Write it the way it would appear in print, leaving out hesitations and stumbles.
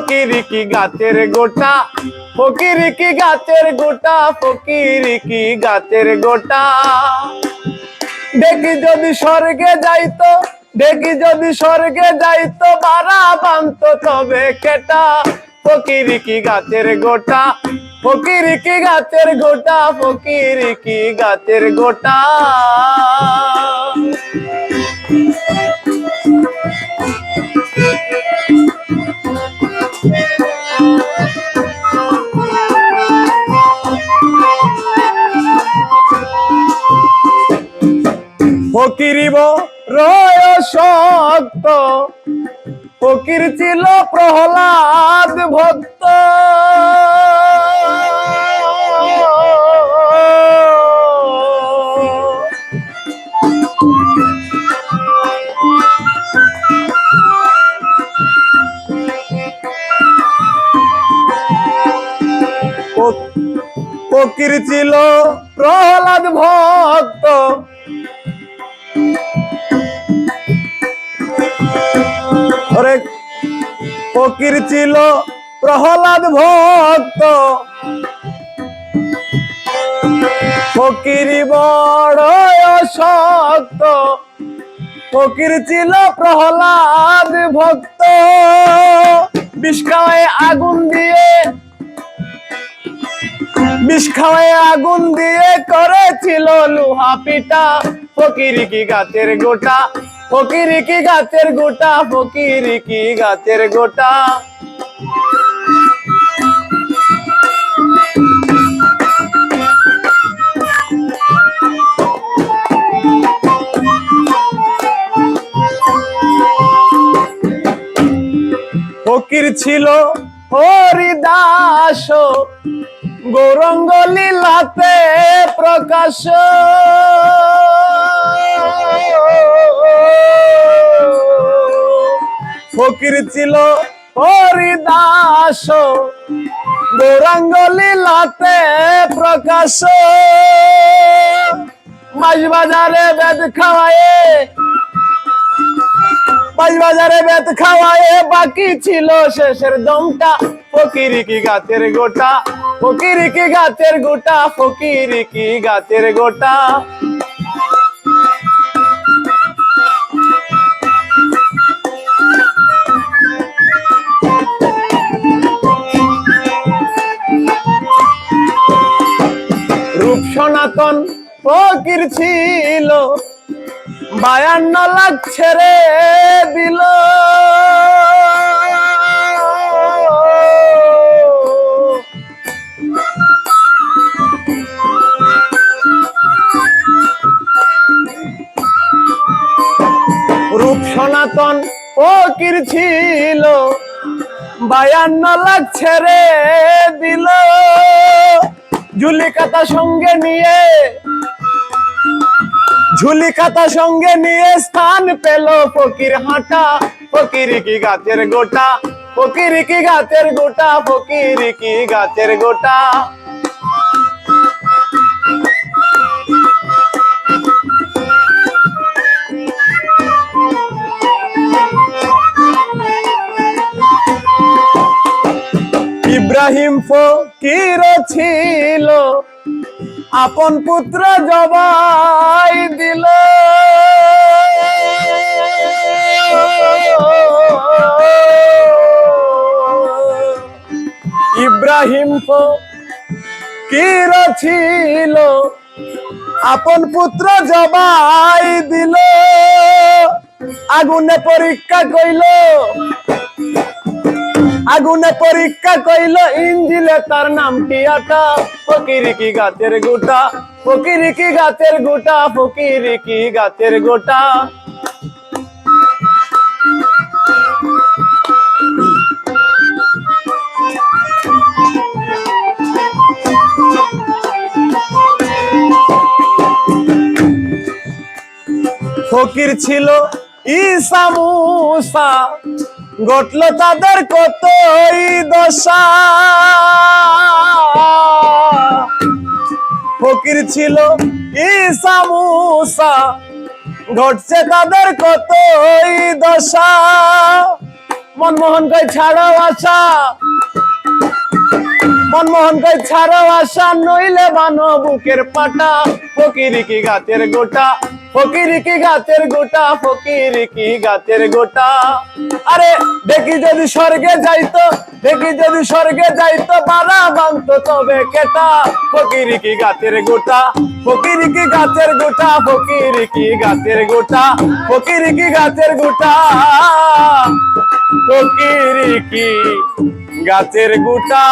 ফকিরি কি গাছের গোটা, ফকিরি কি গাছের গোটা, ফকিরি কি গাছের গোটা। দেখি যদি স্বর্গে যাইতো, দেখি যদি স্বর্গে যাইতো, বাড়া বানতো তবে কেটা। ফকিরি কি গাছের গোটা, ফকিরি কি গাছের গোটা, ফকিরি কি গাছের গোটা। ফকিরি রয় শক্ত, ফকির ছিল প্রহ্লাদ ভক্ত। ফকির ছিল প্রহ্লাদ ভক্ত, ফকির ছিল প্রহ্লাদ ভক্ত। ফকিরি বড় শক্ত, ফকির ছিল প্রহ্লাদ ভক্ত। বিষ খাওয়ায় আগুন দিয়ে, বিষ খাওয়ায় আগুন দিয়ে করেছিল লোহা পিটা। ফকিরি কি গাছের গোটা, ফকিরি কি গাছের গোটা, ফকিরি কি গাছের গোটা। ফকির ছিল হরিদাস, গৌরঙ্গ লীলাতে প্রকাশ। ফকির ছিল হরিদাস, গৌরাঙ্গ লীলাতে প্রকাশ। মাঝ বাজারে বেদ খাওয়ায়ে, মাঝ বাজারে বেদ খাওয়ায়ে বাকি ছিল শেষের দমটা। ফকিরি কি গাছের গোটা, ফকিরি কি গাছের গোটা, ফকিরি কি গাছের গোটা। রূপ সনাতন ফকির ছিল, 52 লাখ ছেড়ে দিল। রূপ সনাতন ফকির ছিল, 52 লাখ ছেড়ে দিল। ঝুলি কাতা সঙ্গে নিয়ে, ঝুলি কাতা সঙ্গে নিয়ে স্থান পেল ফকির হাঁটা। ফকিরি কি গাছের গোটা, ফকিরি কি গাছের গোটা, ফকিরি কি গাছের গোটা। ইব্রাহিম ফকির ছিল, আপন পুত্র জবাই দিল। ইব্রাহিম ফকির ছিল, আপন পুত্র জবাই দিল। আগুনে পরীক্ষা কইল, আগুনে পরীক্ষা কইল, ইঞ্জিলে তার নামটি আটা। ফকিরি কি গাছের গোটা, ফকিরি কি গাছের গোটা, ফকিরি কি গাছের গোটা। ফকির ছিল ঈসা মুসা, ঘটল তাদের কতই দশা। ফকির ছিল ঈসা মুসা, ঘটছে তাদের কতই দশা। মনমোহন কই ছাড়াও আশা, মনমোহন কই ছাড়াও আশা, নইলে বানো বুকের পাটা। ফকিরিকি গাছের গোটা, ফকিরিকি গাছের গোটা, ফকিরিকি গাছের গোটা। আরে দেখি যদি স্বর্গে যাইতো, দেখি যদি স্বর্গে যাইতো, বাড়া বানতো তবে কেটা। ফকিরিকি গাছের গোটা, ফকিরিকি গাছের গোটা, ফকিরিকি গাছের গোটা, ফকিরিকি গাছের গোটা, ফকিরিকি গাছের গোটা।